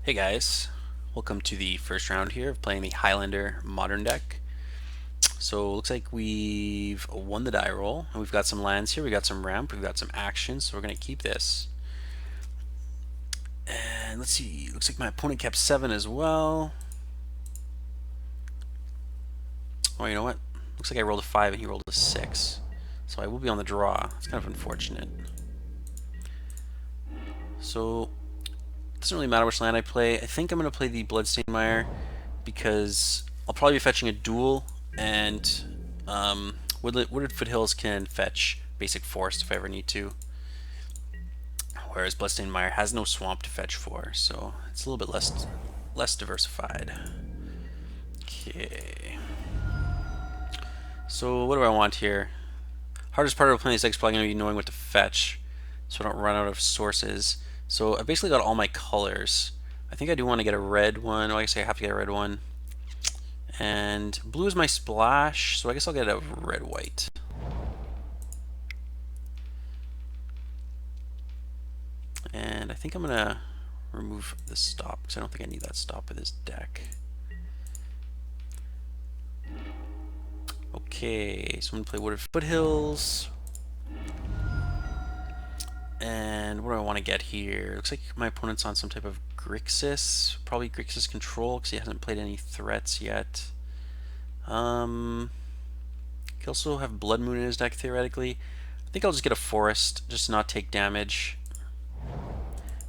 Hey guys, welcome to the first round here of playing the Highlander modern deck. So it looks like we've won the die roll, and we've got some lands here, we've got some ramp, we've got some action, so we're going to keep this. And let's see, looks like my opponent kept 7 as well. Oh, you know what? Looks like I rolled a 5 and he rolled a 6. So I will be on the draw. It's kind of unfortunate. So it doesn't really matter which land I play. I think I'm going to play the Bloodstained Mire because I'll probably be fetching a duel, and Wooded Foothills can fetch basic forest if I ever need to, whereas Bloodstained Mire has no swamp to fetch for, so it's a little bit less diversified. Okay. So what do I want here? Hardest part of playing this deck is probably going to be knowing what to fetch, so I don't run out of sources. So I basically got all my colors. I think I do want to get a red one. Well, I guess I have to get a red one. And blue is my splash, so I guess I'll get a red-white. And I think I'm going to remove the stop, because I don't think I need that stop with this deck. Okay, so I'm going to play Wooded Foothills. And what do I want to get here? Looks like my opponent's on some type of Grixis, probably Grixis Control, because he hasn't played any threats yet. He could also have Blood Moon in his deck, theoretically. I think I'll just get a forest, just to not take damage.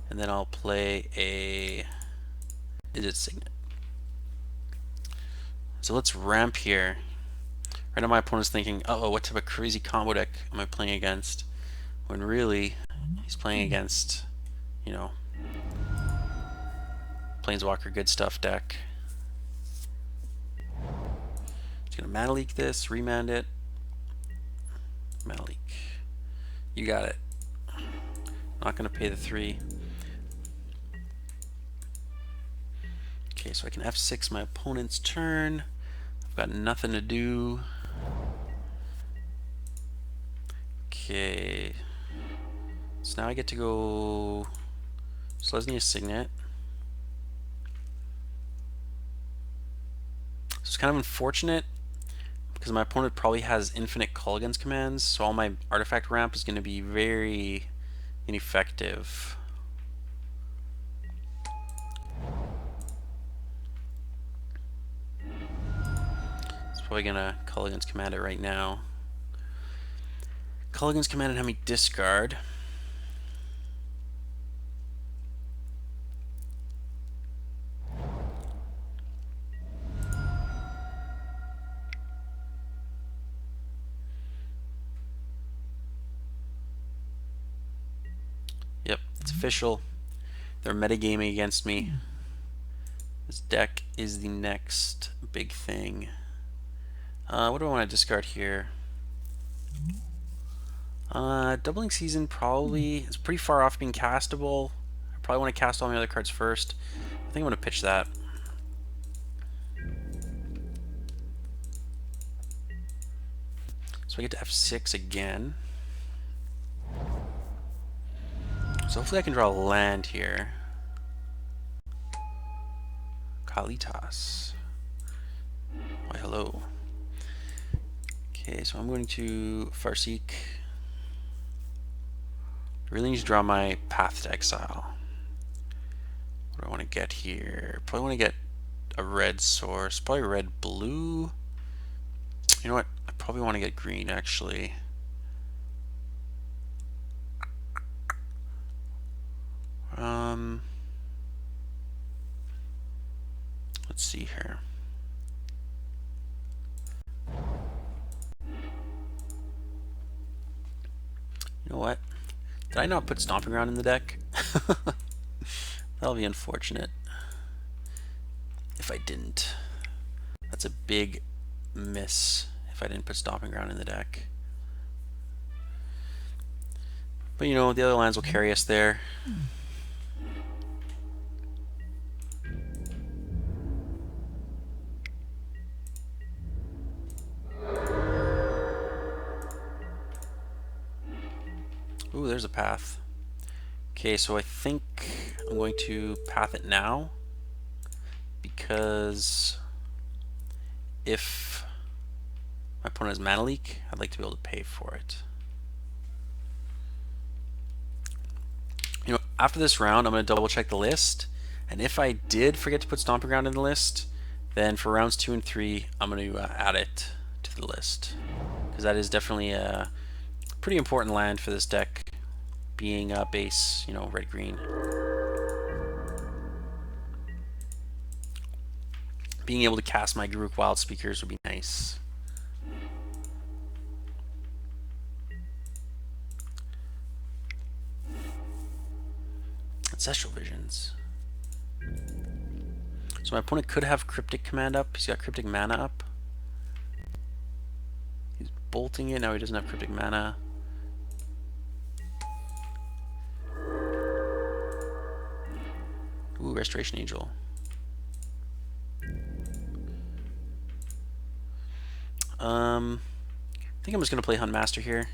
And then I'll play a Izzet Signet. So let's ramp here. Right now my opponent's thinking, uh-oh, what type of crazy combo deck am I playing against? When really, he's playing against, you know, Planeswalker good stuff deck. Just gonna Mana Leak this, remand it. Mana Leak. You got it. Not gonna pay the 3. Okay, so I can F6 my opponent's turn. I've got nothing to do. Okay. So now I get to go Selesnya Signet. So it's kind of unfortunate because my opponent probably has infinite Culligan's commands, so all my artifact ramp is going to be very ineffective. It's probably going to Culligan's command it right now. Culligan's command and have me discard. Yep, it's official. They're metagaming against me. This deck is the next big thing. What do I want to discard here? Doubling Season probably is pretty far off being castable. I probably want to cast all my other cards first. I think I'm going to pitch that. So I get to F6 again. So hopefully I can draw a land here. Kalitas. Why, hello. Okay, so I'm going to Farseek. I really need to draw my Path to Exile. What do I want to get here? Probably want to get a red source. Probably red-blue. You know what? I probably want to get green, actually. Let's see here. You know what? Did I not put Stomping Ground in the deck? That'll be unfortunate if I didn't. That's a big miss if I didn't put Stomping Ground in the deck. But you know, the other lands will carry us there. Ooh, there's a path. Okay, so I think I'm going to path it now, because if my opponent has mana leak, I'd like to be able to pay for it. You know, after this round, I'm going to double check the list, and if I did forget to put Stomping Ground in the list, then for rounds 2 and 3, I'm going to add it to the list, because that is definitely a pretty important land for this deck, being base, you know, red-green. Being able to cast my Garruk Wild Speakers would be nice. Ancestral Visions. So my opponent could have Cryptic Command up. He's got Cryptic Mana up. He's bolting it. Now he doesn't have Cryptic Mana. Ooh, Restoration Angel. I think I'm just going to play Huntmaster here.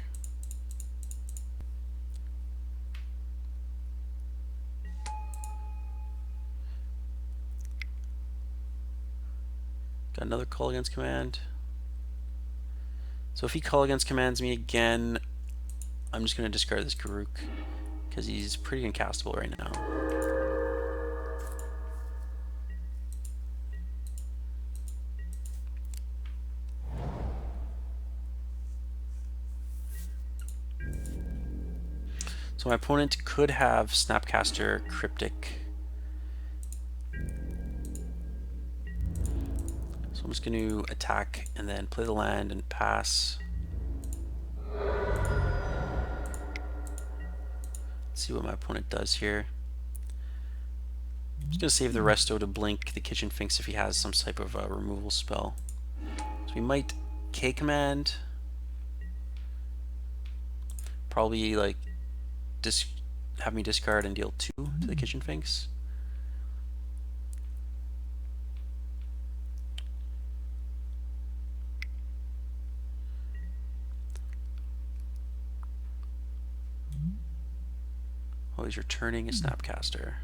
Got another Call Against Command. So if he Call Against Commands me again, I'm just going to discard this Garruk, because he's pretty uncastable right now. So my opponent could have Snapcaster Cryptic. So I'm just going to attack and then play the land and pass. Let's see what my opponent does here. I'm just going to save the resto to blink the Kitchen Finks if he has some type of removal spell. So we might K-Command. Probably like have me discard and deal 2 to the Kitchen Finks. Oh, he's returning a Snapcaster.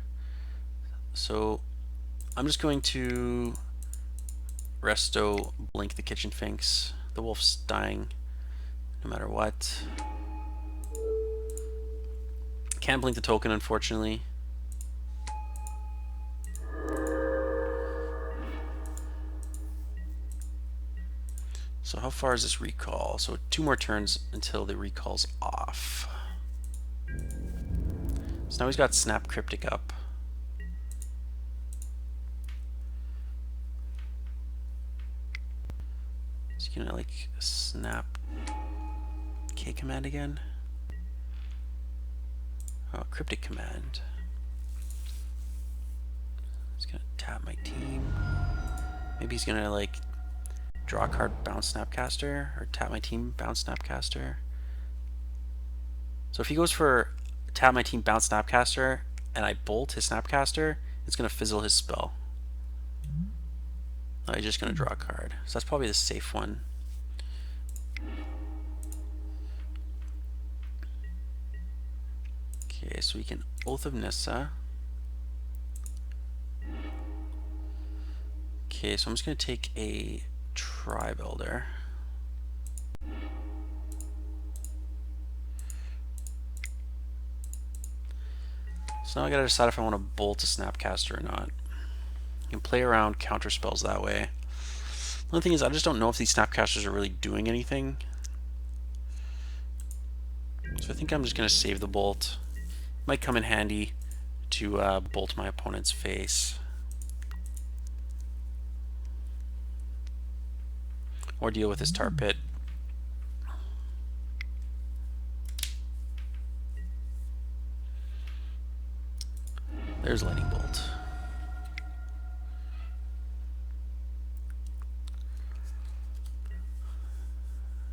So I'm just going to resto blink the Kitchen Finks. The wolf's dying no matter what. Can't blink the token, unfortunately. So how far is this recall? So 2 more turns until the recall's off. So now he's got Snap Cryptic up. Is he gonna like snap K command again? Oh, Cryptic Command. He's gonna tap my team. Maybe he's gonna like draw a card, bounce Snapcaster, or tap my team, bounce Snapcaster. So if he goes for tap my team, bounce Snapcaster, and I bolt his Snapcaster, it's gonna fizzle his spell. He's just gonna draw a card. So that's probably the safe one. Okay, so we can Oath of Nissa. Okay, so I'm just going to take a Tribe Elder. So now I got to decide if I want to bolt a Snapcaster or not. You can play around counter spells that way. The only thing is I just don't know if these Snapcasters are really doing anything. So I think I'm just going to save the bolt. Might come in handy to bolt my opponent's face. Or deal with his tar pit. There's Lightning Bolt.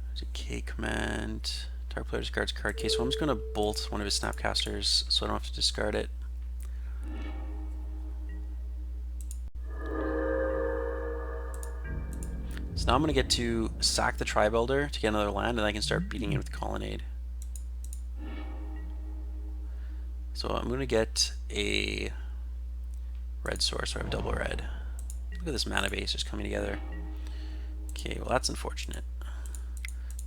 There's a K command. Target player discards card. Okay, so I'm just going to bolt one of his Snapcasters so I don't have to discard it. So now I'm going to get to sack the Tribe Elder to get another land, and I can start beating it with Colonnade. So So I'm going to get a red source, so I have double red. Look at this mana base just coming together. Okay, well that's unfortunate.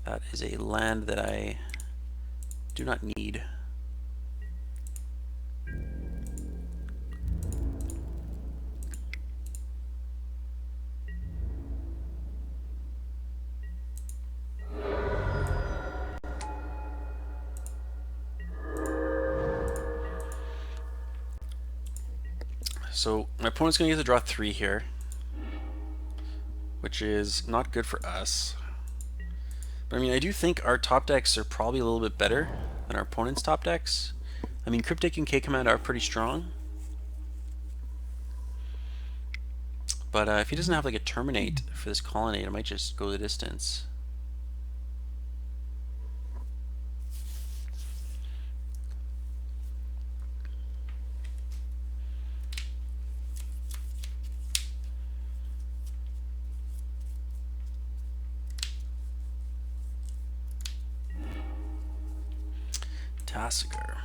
That is a land that I do not need. So my opponent's going to get to draw 3 here, which is not good for us. But I mean, I do think our top decks are probably a little bit better than our opponent's top decks. I mean, Cryptic and K-Command are pretty strong. But if he doesn't have like a Terminate for this Colonnade, I might just go the distance. Tassiger.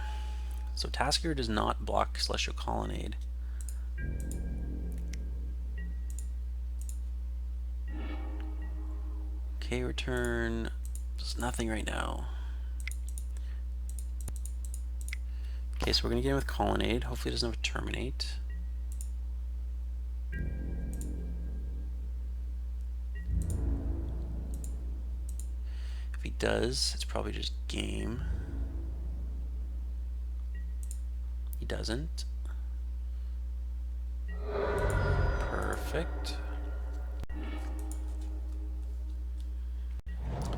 So Tassiger does not block Celestial Colonnade. Okay, return does nothing right now. Okay, so we're gonna get in with Colonnade. Hopefully it doesn't have a Terminate. If he does, it's probably just game. He doesn't. Perfect.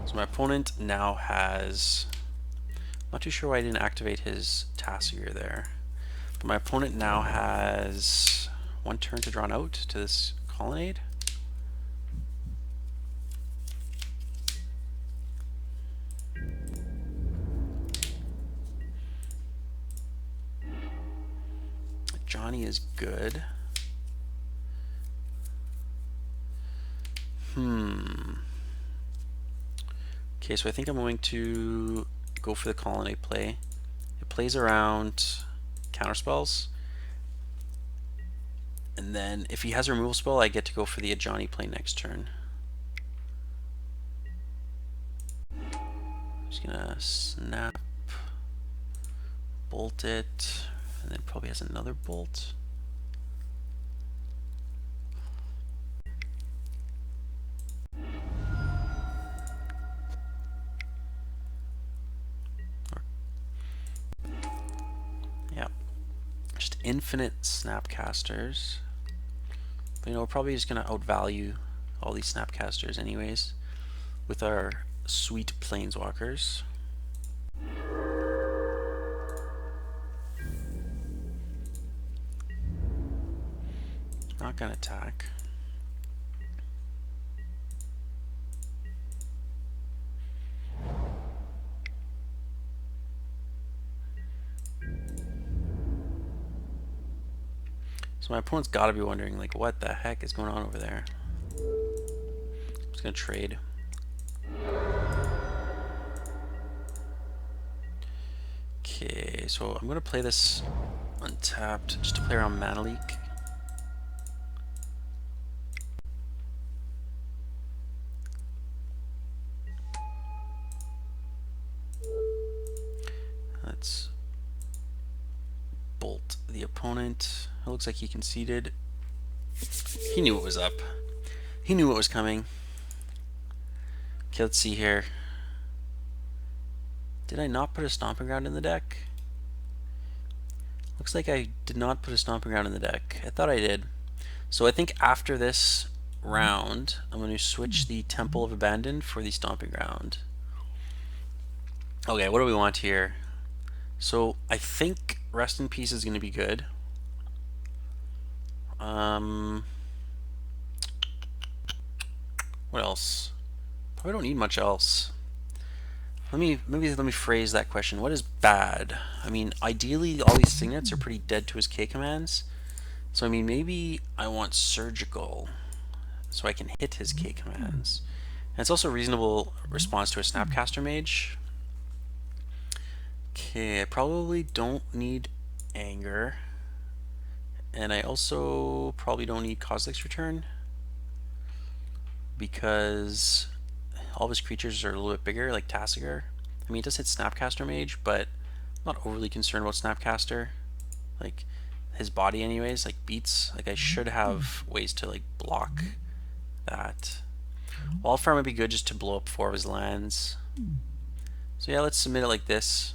So my opponent now has, I'm not too sure why I didn't activate his Tassiger there, but my opponent now has 1 turn to draw an out to this Colonnade. Johnny is good. Okay, so I think I'm going to go for the Colonnade play. It plays around counterspells. And then if he has a removal spell, I get to go for the Ajani play next turn. I'm just gonna snap, bolt it, and then probably has another bolt. Yeah, just infinite Snapcasters. But you know, we're probably just gonna outvalue all these Snapcasters anyways with our sweet Planeswalkers. Not gonna attack. So my opponent's got to be wondering, like, what the heck is going on over there? I'm just gonna trade. Okay, so I'm gonna play this untapped just to play around Mana Leak. Let's bolt the opponent. It looks like he conceded. He knew it was up. He knew what was coming. Okay, let's see here. Did I not put a Stomping Ground in the deck? Looks like I did not put a Stomping Ground in the deck. I thought I did. So I think after this round, I'm going to switch the Temple of Abandon for the Stomping Ground. Okay, what do we want here? So I think Rest in Peace is going to be good. What else? Probably don't need much else. Let me phrase that question. What is bad? I mean, ideally all these signets are pretty dead to his K commands. So I mean, maybe I want Surgical so I can hit his K commands. And it's also a reasonable response to a Snapcaster Mage. Okay, I probably don't need Anger. And I also probably don't need Kozilek's Return because all of his creatures are a little bit bigger, like Tasigur. I mean, it does hit Snapcaster Mage, but I'm not overly concerned about Snapcaster. Like, his body anyways, like, beats. Like, I should have ways to, like, block that. Wildfire might be good just to blow up 4 of his lands. So yeah, let's submit it like this,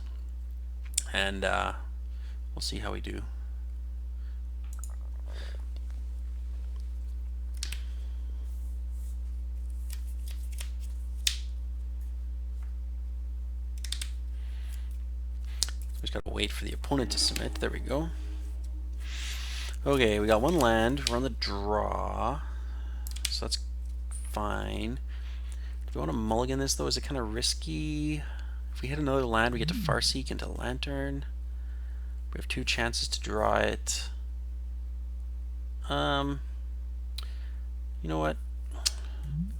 and we'll see how we do. Just gotta wait for the opponent to submit. There we go. Okay, we got 1 land. We're on the draw, so that's fine. Do we want to mulligan this though? Is it kind of risky? If we hit another land, we get to Farseek into Lantern. We have 2 chances to draw it. You know what?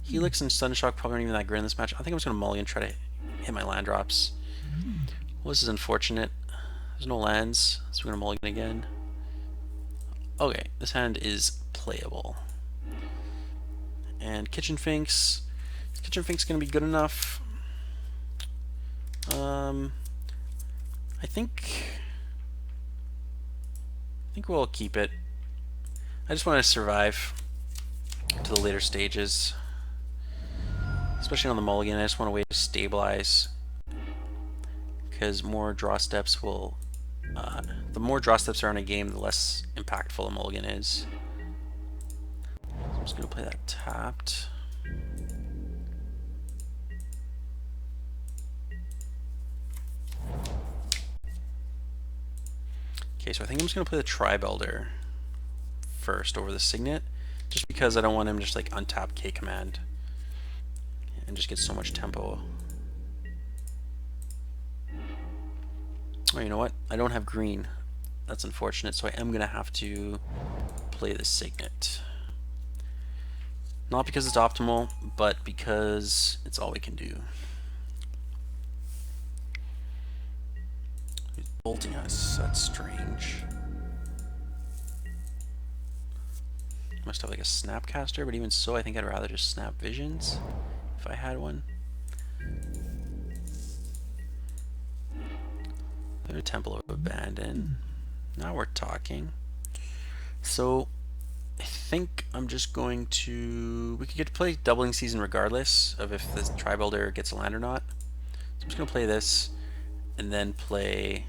Helix and Sunshock probably aren't even that great in this match. I think I'm just gonna mulligan, try to hit my land drops. Well, this is unfortunate. There's no lands, so we're gonna mulligan again. Okay, this hand is playable. And Kitchen Finks. Is Kitchen Finks gonna be good enough? I think we'll keep it. I just want to survive to the later stages, especially on the mulligan. I just want a way to stabilize, because more draw steps will. The more draw steps are in a game, the less impactful a mulligan is. So I'm just gonna play that tapped. Okay, so I think I'm just gonna play the Tribe Elder first over the Signet, just because I don't want him to just like untap K command and just get so much tempo. Oh, you know what? I don't have green. That's unfortunate, so I am gonna have to play the Signet. Not because it's optimal, but because it's all we can do. He's bolting us. That's strange. Must have like a Snapcaster, but even so, I think I'd rather just Snap Visions if I had one. A Temple of Abandon. Now we're talking. So I think I'm just going to. We could get to play Doubling Season regardless of if the Tribe Elder gets a land or not. So I'm just gonna play this, and then play.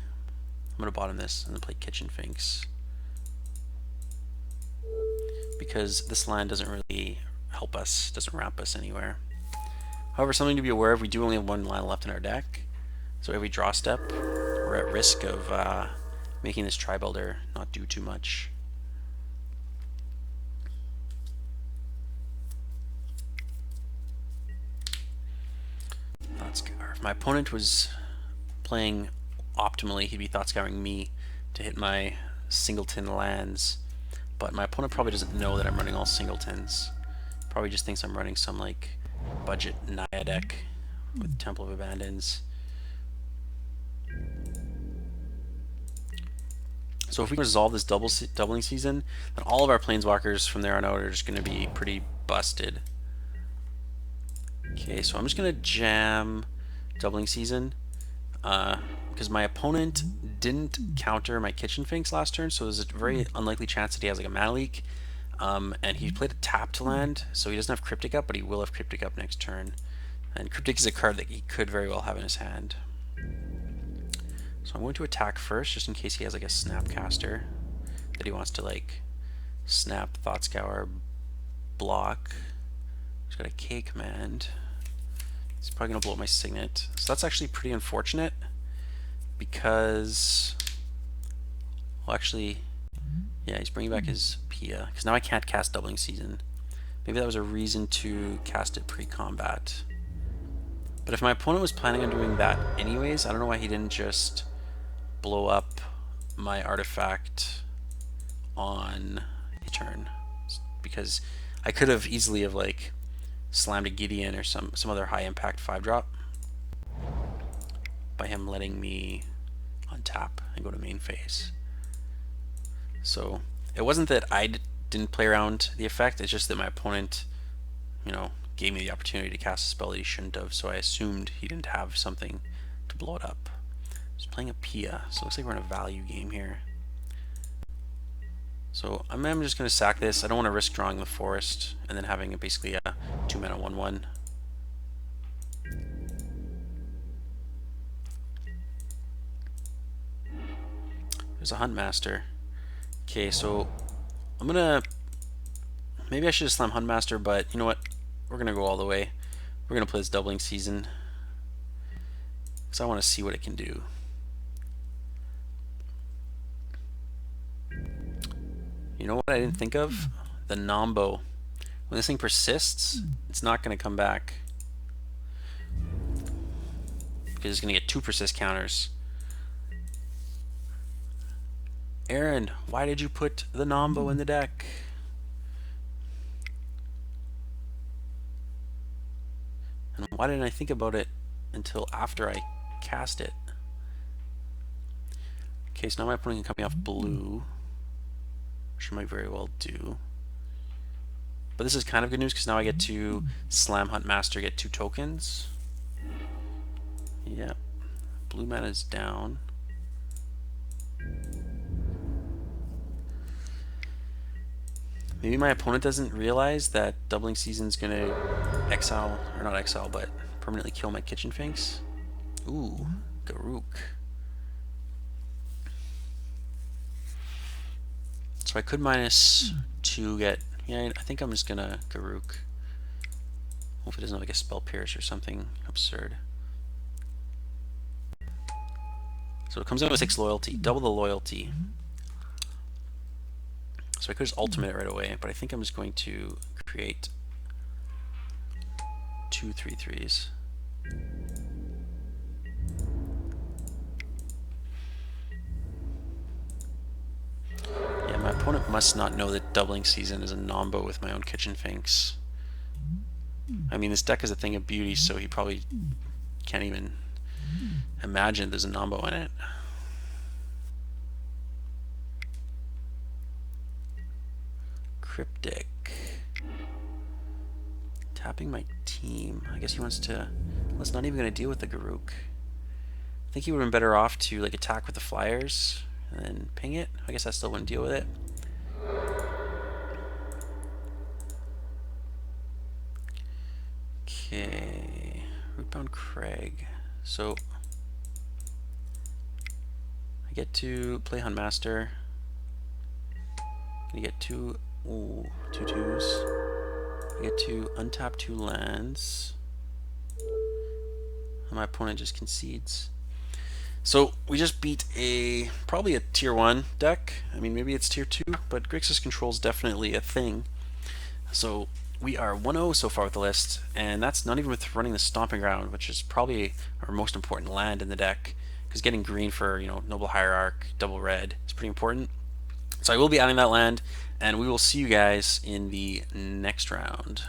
I'm gonna bottom this, and then play Kitchen Finks, because this land doesn't really help us, doesn't ramp us anywhere. However, something to be aware of: we do only have 1 land left in our deck, so every draw step, we're at risk of making this Tribe Elder not do too much. If my opponent was playing optimally, he'd be thought scouring me to hit my singleton lands, but my opponent probably doesn't know that I'm running all singletons. Probably just thinks I'm running some like budget Naya deck with Temple of Abandons. So if we can resolve this doubling season, then all of our planeswalkers from there on out are just going to be pretty busted. Okay, so I'm just going to jam doubling season because my opponent didn't counter my Kitchen Finks last turn, so there's a very unlikely chance that he has like a mana leak. And he played a tapped land, so he doesn't have Cryptic up, but he will have Cryptic up next turn. And Cryptic is a card that he could very well have in his hand. So I'm going to attack first, just in case he has like a Snapcaster that he wants to like snap, Thought Scour, block. He's got a K command. He's probably going to blow up my Signet. So that's actually pretty unfortunate, because, well, actually, yeah, he's bringing back his Pia, because now I can't cast Doubling Season. Maybe that was a reason to cast it pre-combat. But if my opponent was planning on doing that anyways, I don't know why he didn't just blow up my artifact on a turn, because I could have easily have like slammed a Gideon or some other high impact 5-drop by him letting me untap and go to main phase. So it wasn't that I didn't play around the effect, it's just that my opponent, you know, gave me the opportunity to cast a spell that he shouldn't have, so I assumed he didn't have something to blow it up. He's playing a Pia, so it looks like we're in a value game here. So I'm just going to sack this. I don't want to risk drawing the forest and then having basically a 2-mana 1/1. There's a Huntmaster. Okay, so I'm gonna... Maybe I should have slammed Huntmaster, but you know what? We're gonna go all the way. We're gonna play this Doubling Season because I want to see what it can do. You know what I didn't think of? The Nombo. When this thing persists, it's not going to come back. Because it's going to get 2 persist counters. Aaron, why did you put the Nombo in the deck? And why didn't I think about it until after I cast it? Okay, so now my opponent can come off blue, which I might very well do. But this is kind of good news because now I get to slam Huntmaster, get 2 tokens. Yeah, blue mana is down. Maybe my opponent doesn't realize that Doubling Season's gonna exile, or not exile, but permanently kill my Kitchen Finks. Ooh, Garuk. So I could -2 get... Yeah, I think I'm just gonna Garuk. Hope it doesn't have like a Spell Pierce or something absurd. So it comes in with 6 loyalty, double the loyalty. So I could just ultimate it right away, but I think I'm just going to create 2 3/3s. Yeah, my opponent must not know that Doubling Season is a Nombo with my own Kitchen Finks. I mean, this deck is a thing of beauty, so he probably can't even imagine there's a Nombo in it. Cryptic. Tapping my team. I guess he wants to... Let's not even going to deal with the Garuk. I think he would have been better off to like attack with the flyers and then ping it. I guess I still wouldn't deal with it. Okay. Rootbound Crag. So I get to play Huntmaster. I get 2 2/2s. I get to untap 2 lands. And my opponent just concedes. So we just beat probably a tier 1 deck. I mean, maybe it's tier 2, but Grixis Control is definitely a thing. So we are 1-0 so far with the list, and that's not even with running the Stomping Ground, which is probably our most important land in the deck, because getting green for, you know, Noble Hierarch, double red is pretty important. So I will be adding that land, and we will see you guys in the next round.